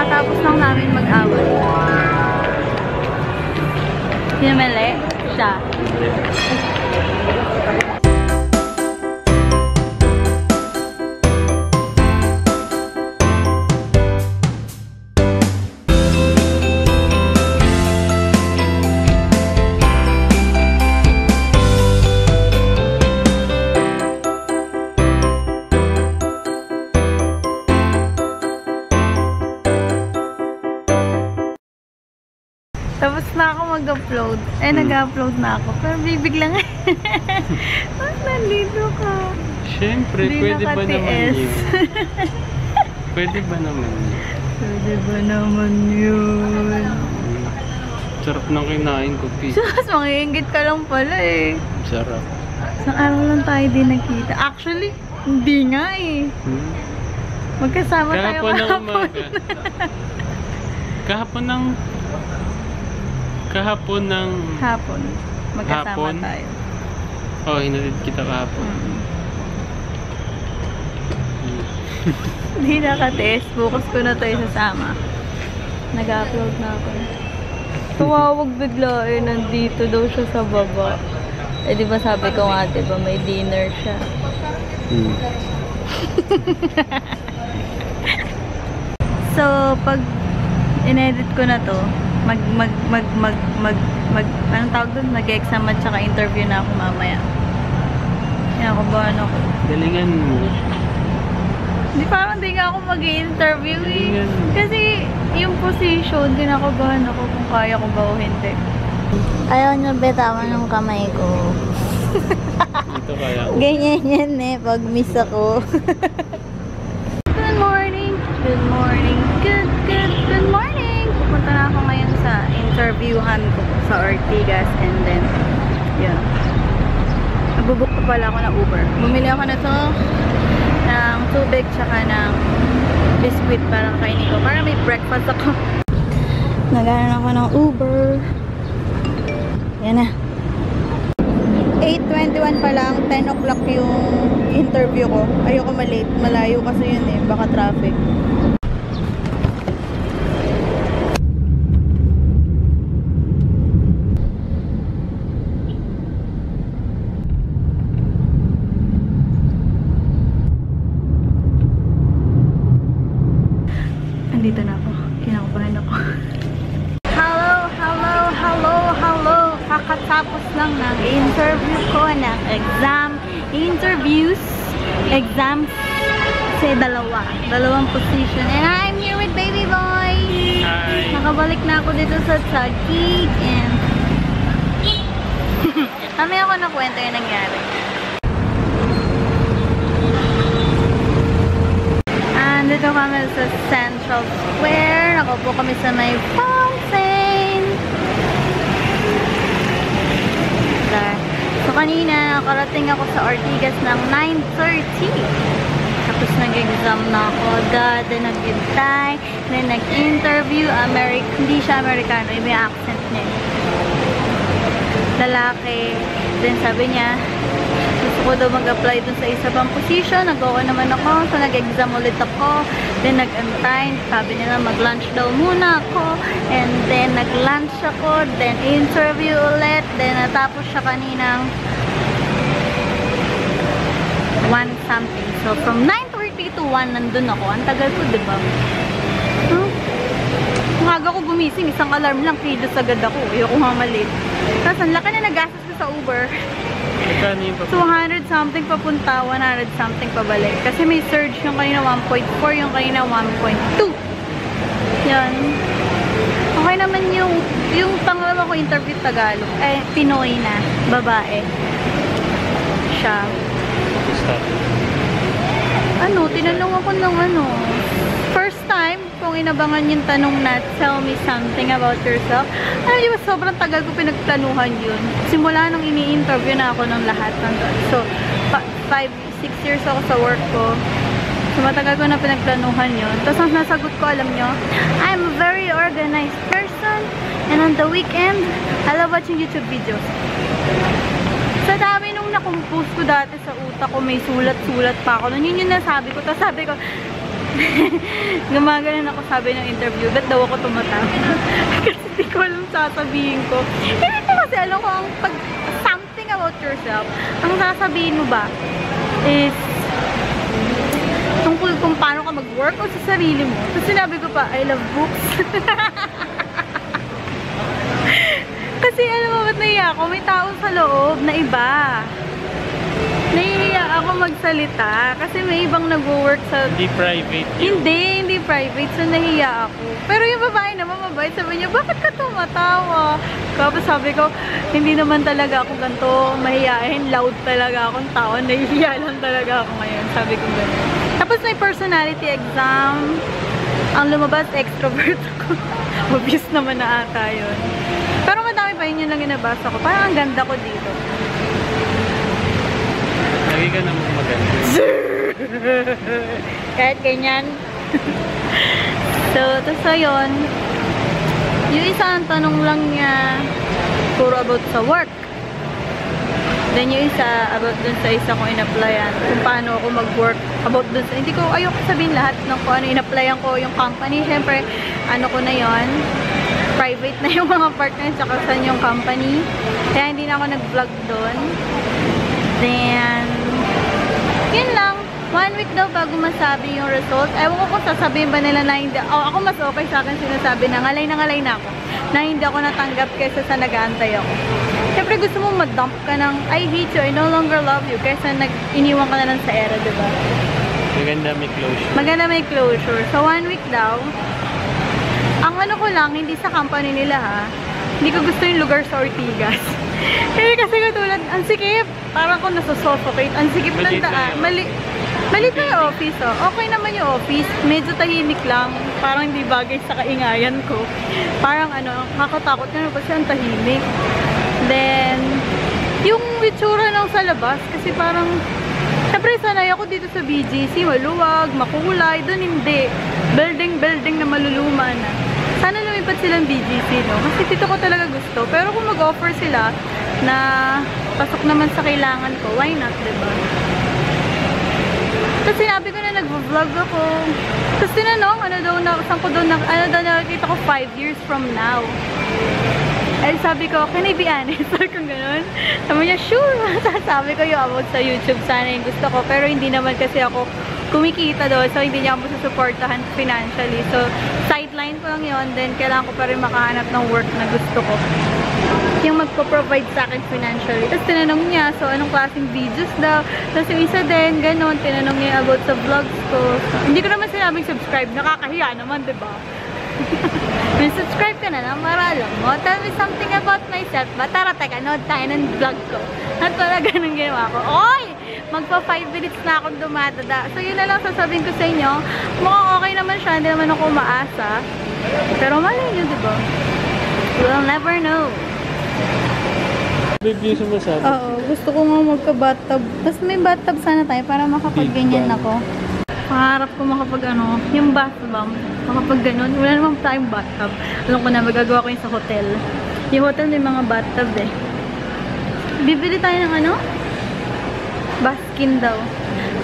Kakatapos lang namin mag-away. Sinamali? Siya. Tapos na ako mag-upload. Nag-upload na ako. Pero bibig lang. Ba't nandito ka? Siyempre, pwede ba naman yun? Pwede ba naman yun? Pwede ba naman yun? Sarap ng kinain ko, P. Sus, mangiingit ka lang pala eh. Sarap. Isang araw lang tayo din nakita. Actually, hindi nga eh. Magkasama tayo kahapon. Kahapon ng... Hapon. Magkasama hapon? tayo. Oo, hinatid kita kahapon. Hindi nakatest. Bukas ko na tayo sasama. Nag-upload na ako. Tumawag bigla eh. Nandito daw siya sa baba. Eh di ba sabi ko nga, diba may dinner siya. So, pag in-edit ko na to, anong tawag doon? Mag-exam at saka interview na ako mamaya. Kinakabahan ako. Galingan mo. Hindi, parang hindi nga ako mag-i-interview eh. Kasi yung position, kinakabahan ako kung kaya ko ba o hindi. Ayaw niya betawan ng kamay ko. Ito kaya ko. Ganyan yan eh, pag miss ako. Good morning! Good morning! Good morning! Pupunta na ako ngayon sa interviewhan ko sa Ortigas and then, yun. Nagbubuk pa pala ako ng Uber. Bumili ako na to ng tubig tsaka ng biscuit para kainin ko. Para may breakfast ako. Naganan ako ng Uber. Yan na. 8:21 pa lang, 10 o'clock yung interview ko. Ayoko malate. Malayo kasi yun eh. Baka traffic. Andito na ako. Kinakabahan ako. Hello. Kakatapos lang ng interview ko ng exams kasi dalawang position, and I'm here with baby boy. Hi. Nakabalik na ako dito sa Taguig and kami ako na kwento yung nangyari. Dito kami sa Central Square. Nakaupo kami sa may fountain. So kanina, nakarating ako sa Ortigas ng 9:30. Tapos nag-exam na ako agad. Then nag-intay. Then nag-interview. Hindi siya Amerikano. Iba yung accent niya. Lalaki. Then sabi niya, gusto ko daw mag-apply dun sa isa pang position. Nag-oo naman ako. So nag-exam ulit ako. Then nag-antay. Sabi nila mag-lunch daw muna ako. And then nag-lunch ako. Then interview ulit. Then natapos siya kaninang 1 something. So from 9:30 to 1 nandun ako. Ang tagal ko, diba? Umaga ko gumising. Isang alarm lang. Kilos agad ako. Ayoko mamalit. Tapos ang laki na nagastos ko sa Uber. 200 something papunta, 100 something pabalik. Kasi may surge yung kanina 1.4, yung kanina 1.2. Yan. Okay naman yung pangalawa ko interview Tagalog. Pinoy na. Babae. Siya. Tinanong ako ng first time, kung inabangan yung tanong na, tell me something about yourself. Di ba, sobrang tagal ko pinagplanuhan yun. Simula nung ini-interview na ako ng lahat nandun. So, 5-6 years ako sa work ko. So, matagal ko na pinagplanuhan yun. Tapos, ang nasagot ko, alam nyo, I'm a very organized person. And on the weekend, I love watching YouTube videos. Sa dami nung nakumpose ko dati sa utak ko, may sulat-sulat pa ako. Yun yung nasabi ko. Tapos sabi ko, Gumaganon ako, sabi ng interview, ba't daw ako tumatawa? Kasi hindi ko alam sasabihin ko. Hindi ko kasi alam ko ang pag something about yourself, ang sasabihin mo ba is tungkol kung paano ka mag-work o sa sarili mo. So sinabi ko pa, I love books. Kasi alam mo ba't nahiya ako? May tao sa loob na iba. Nahihiya ako magsalita kasi may ibang nag-work sa... Hindi private yun. Hindi private. So, nahihiya ako. Pero yung babae naman, mabait. Sabi niya, bakit ka tumatawa? Tapos sabi ko, hindi naman talaga ako ganito mahihiyain. Loud talaga akong tao. Nahihiya lang talaga ako ngayon. Sabi ko gano'n. Tapos may personality exam. Ang lumabas, extrovert ako. Obvious naman na ata yun. Pero madami pa yun lang inabasa ko. Parang ang ganda ko dito. Lagi ka naman maganda. Kahit ganyan. So yun. Yung isa, ang tanong lang niya, puro about sa work. Then yung isa, about dun sa isa kong in-applyan. Kung paano ako mag-work. About dun sa, hindi ko, ayoko sabihin lahat ng kung ano in-applyan ko yung company. Siyempre, ano ko na yon, private na yung mga partners tsaka saan yung company. Kaya hindi na ako nag-vlog dun. Then, yun lang. 1 week daw bago masabi yung result. Ewan ko kung sasabihin ba nila na hindi. Oh, ako mas okay sa akin sinasabi na ngalay na ako. Na hindi ako natanggap kaysa sa nag-aantay ako. Siyempre gusto mo ma-dump ka ng I hate you, I no longer love you. Kaysa iniwan ka na lang sa era, diba? Maganda may closure. Maganda may closure. So 1 week daw. Ang ano ko lang, hindi sa company nila ha. Hindi ko gusto yung lugar sa Ortigas. Kasi katulad, ang sikip. Parang ako nasusuffocate. Ang sikip ng daan. Malit na yung office, oh. Okay naman yung office. Medyo tahimik lang. Parang hindi bagay sa kaingayan ko. Parang ano, kakatakot na kasi ang tahimik. Then, yung itsura ng sa labas, kasi parang, syempre sanay ako dito sa BGC, maluwag, makulay. Doon hindi. Building na maluluma na. Sana lumipat silang BGC, no? Kasi dito ko talaga gusto. Pero kung mag-offer sila na pasok naman sa kailangan ko, why not, diba? Tapos sinabi ko na nag-vlog ako. Tapos tinanong, ano daw nakikita ko 5 years from now. Eh, sabi ko, can I be honest? Sabi ko gano'n. Sabi niya, sure. Sabi ko yung about sa YouTube, sana yung gusto ko. Pero hindi naman kasi ako kumikita doon. So, hindi niya ako susuportahan financially. So, sideline ko lang yun. Then, kailangan ko pa rin makahanap ng work na gusto ko. Yung magpo-provide sa akin financially. Tapos, tinanong niya, so, anong klaseng videos daw. Tapos, yung isa din, gano'n. Tinanong niya about sa vlogs ko. So, hindi ko naman sinabing subscribe. Nakakahiya naman, diba? Subscribe ka na lang para alam mo. Tell me something about myself. Ba, tara, teka, nood tayo ng vlog ko. At wala ganun ginawa ko. Oy! Magpa 5 minutes na akong dumadada. So, yun na lang sasabihin ko sa inyo. Mukhang okay naman siya. Hindi naman ako umaasa. Pero malay nyo, diba? We'll never know. Review sa masabi. Oo, gusto ko nga magka-bathtub. Tapos may bathtub sana tayo para makapag-ganyan ako. Pangarap ko makapag ano, yung bathtub, makapag ganun. Wala naman tayong bathtub. Alam ko na, magagawa ko yung sa hotel. Yung hotel may mga bathtub eh. Bibili tayo ng ano? Baskin daw.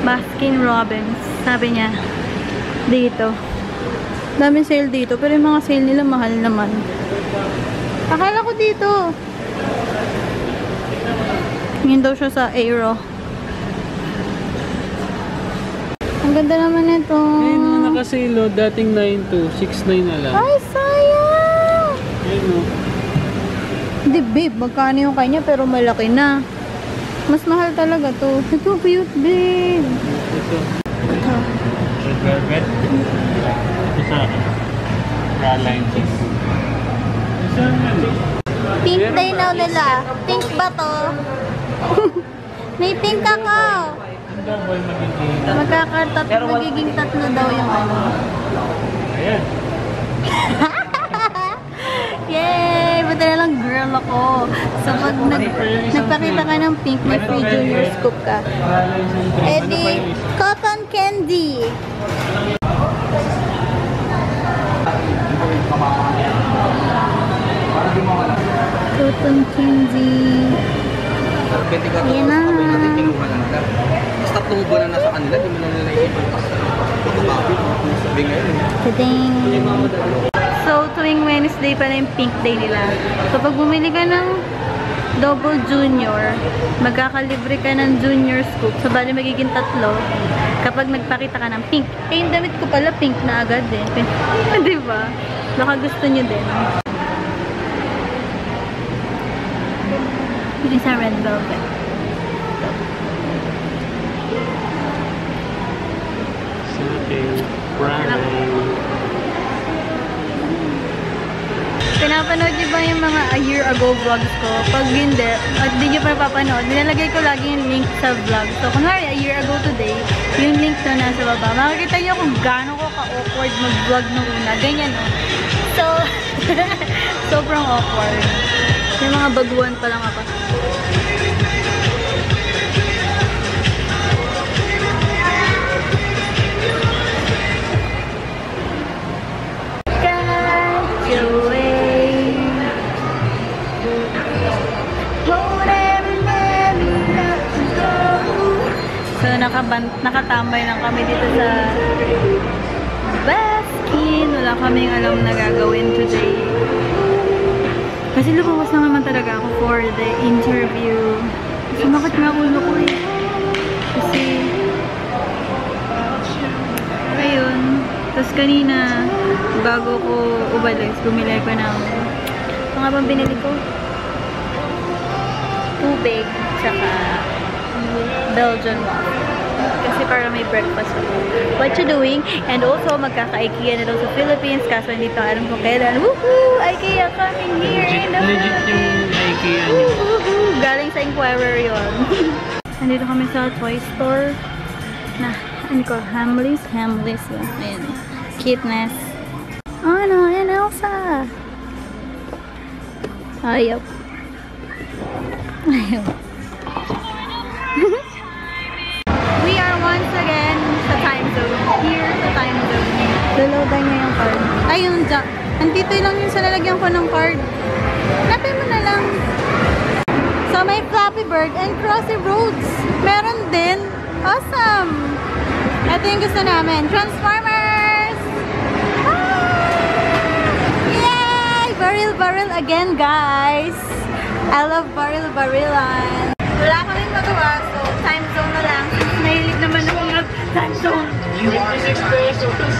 Baskin Robbins. Sabi niya, dito. Daming sale dito, pero yung mga sale nila mahal naman. Akala ko dito. Yun daw siya sa Aero. Ang ganda naman ito. Ayun na nakasilo. Dating 9.2. 6.9 na lang. Ay, sayang! Ayun o. Hindi, babe. Magkano yung kanya pero malaki na. Mas mahal talaga to. Ito, cute, babe. Ito. Red velvet. Ito sa akin. Praline cheese. Isa naman eh. Pink day now nila. Pink ba to? May pink ako. Double magiging. Magiging tatlo daw yung ano. Ayan. Yay! Buti na lang girl ako. So pag nagpakita ka ng pink, may free junior scoop ka. Eddie, cotton candy. Cotton candy. 24 Yan na. kami natin kinuha na nila. Tapos 3 buwan na nasa kanila, di mo na nila iipan. Sabi ngayon. Tading! So, tuwing Wednesday pala yung pink day nila. So, pag bumili ka ng double junior, magkakalibre ka ng junior scoop. So, bali magiging 3 kapag nagpakita ka ng pink. Eh, yung damit ko pala pink na agad eh. Diba? Baka gusto nyo din. Yun is a red velvet. Something brown. Pinapanood niyo ba yung mga a year ago vlogs ko? Pag hindi, at di niyo pa napapanood, nilalagay ko lagi yung link sa vlog. So, kunwari, a year ago today, yung link na nasa baba. Makikita niyo kung gaano ko ka-awkward mag-vlog nung una. Ganyan, no? So, sobrang awkward. Yung mga baguhan pa lang ako. So, nakatambay lang kami dito sa Baskin. Wala kaming alam na gagawin today. Kasi lumabas na naman talaga ako for the interview. Sumakit nga ulo ko eh. Kasi, ayun. Tapos kanina, bago ko ubalis, bumili ko ng, ito nga bang binili ko? Tubig, tsaka Belgian waffle. Kasi para may breakfast ako. What you doing? And also, magkaka-IKEA na daw sa Philippines. Kaso hindi pa alam kung kailan. Woohoo! IKEA coming here in the Legit yung IKEA niyo. Woohoo! Galing sa Inquirer yun. Nandito kami sa toy store. Na, ano ko? Hamleys? Hamleys yun. Ayan. Cuteness. Oh no, and Elsa! Ayaw. Ayaw. We are once again sa time zone. Here sa time zone. Loloadan niya yung card. Ay, yung dyan. Andito lang yung sa lalagyan ko ng card. Lapin mo na lang. So, may Flappy Bird and Crossy Roads. Meron din. Awesome! Ito yung gusto namin. Transformers! Ah! Yay! Baril again, guys. I love baril-barilan. Wala kaming magawa, so time zone na lang. Nahilig naman ako mag-time zone. You are 6 pesos.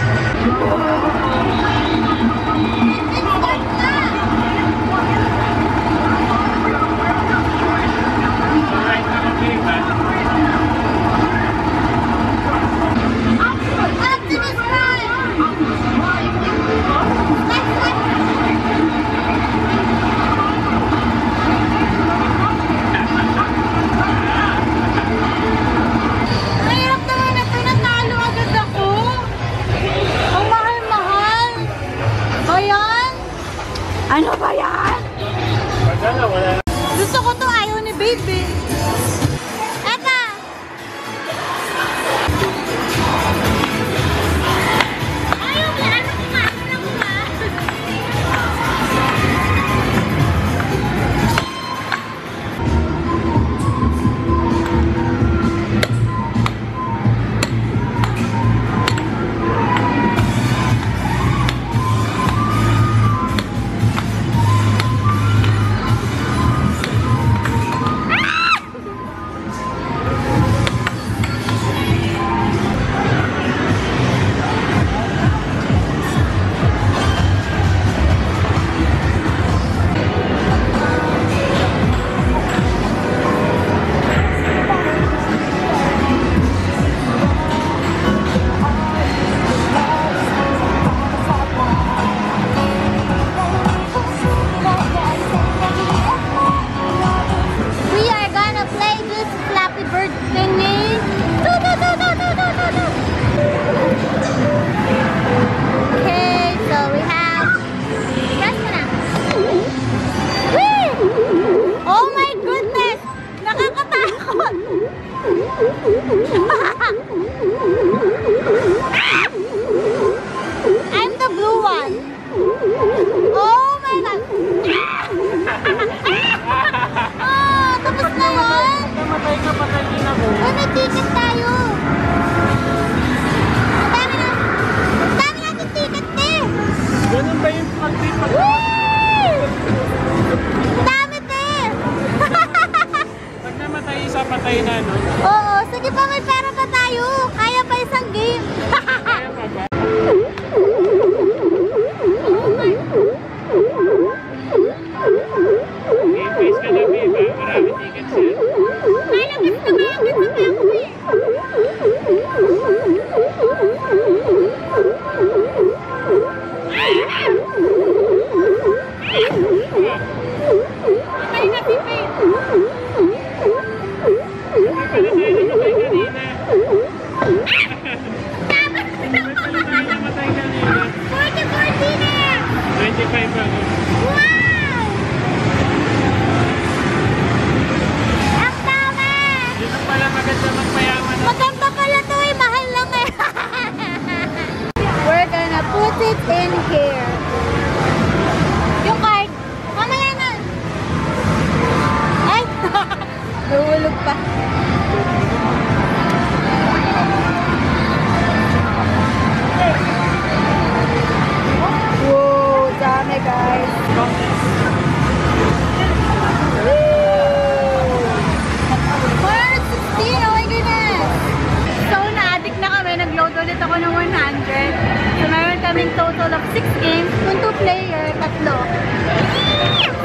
Ano ba yan? Gusto ko to, ayaw ni baby. Eka! Ayaw mo, ano ko nga? Ano ko nga? I'm the blue one. Oh my god. Ah, tapos na yun. ticket tayo. Ang dami natin ticket, te. Ganun ba yung pag-tipak? Dami, te. Pag namatay isa, patay na, no? Oo, sige pa, may pera pa tayo. Kaya pa isang game. Kaya pa ba? Game face ka na, babe. Marami tickets yan. Malapit na ako eh. Patay na si Faith. Namatay kanina. Namatay kanina. 40-40 na. 25 ako. Wow! Ang tama! Dito pala maganda magpayaman. Maganda pala to eh, mahal lang eh. We're gonna put it in here. Yung card, mamaya na. Ay! Nahulog pa. Wow, dami guys. Oh my goodness! So, na-addict na kami. Nag-load ulit ako ng 100. So, meron kaming total of 6 games. Kung 2 player, 3.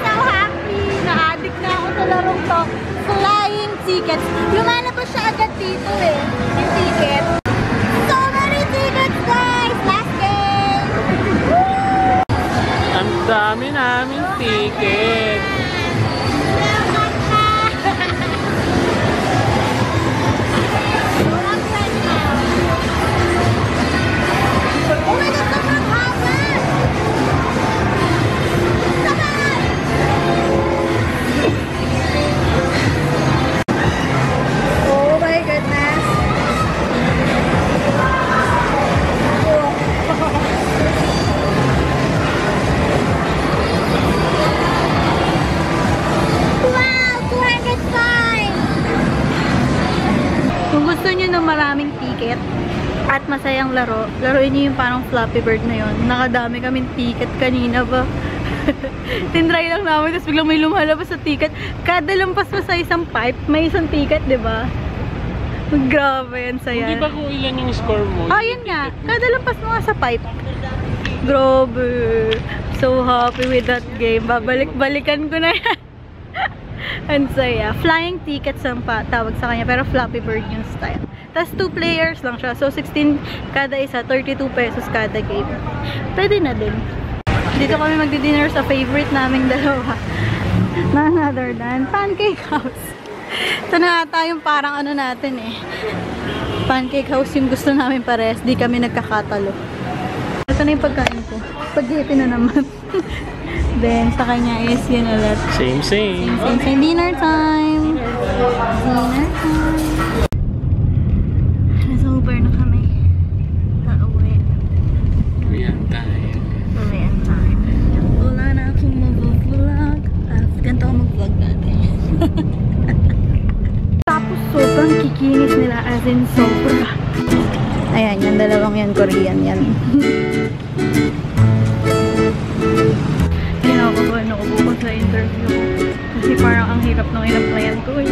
So happy! Na-addict na ako sa larong to. Flying tickets. Lumalabas siya agad dito eh. Yung ticket. So many tickets guys! Last game! Ang dami namin ticket. Oh my God, sobrang haba! Sabay! Oh my goodness! Wow! 205! Kung gusto niyo ng maraming ticket at masayang laro, laruin niyo yung parang Flappy Bird na yun. Nakadami kaming ticket kanina ba? Tinry lang namin, tapos biglang may lumalabas sa ticket. Kada lampas mo sa isang pipe, may isang ticket, di ba? Grabe yan, saya. Hindi ba kung ilan yung score mo? Oh, yun nga. Kada lampas mo nga sa pipe. Grabe. So happy with that game. Babalik-balikan ko na yan. Ang saya. Flying tickets ang tawag sa kanya, pero Flappy Bird yung style. Tapos 2 players lang siya. So 16 kada isa, 32 pesos kada game. Pwede na din. Dito kami magdi-dinner sa favorite naming dalawa. None other than Pancake House. Ito na ata yung parang ano natin eh. Pancake House yung gusto namin pares. Di kami nagkakatalo. Ito na yung pagkain ko. Spaghetti na naman. Then sa kanya is yun ulit. Same. Same. Dinner time. Dinner time. Nasa-Uber na kami. Pauwi. Uwihan tayo. Uwihan time. Wala na akong mag-vlog. Ganito ako mag-vlog natin. Tapos sobrang kikinis nila, as in sobra. Ayan, yung dalawang yan, Korean yan. Kinakabahan ako po sa interview. Kasi parang ang hirap nung in-applyan ko eh.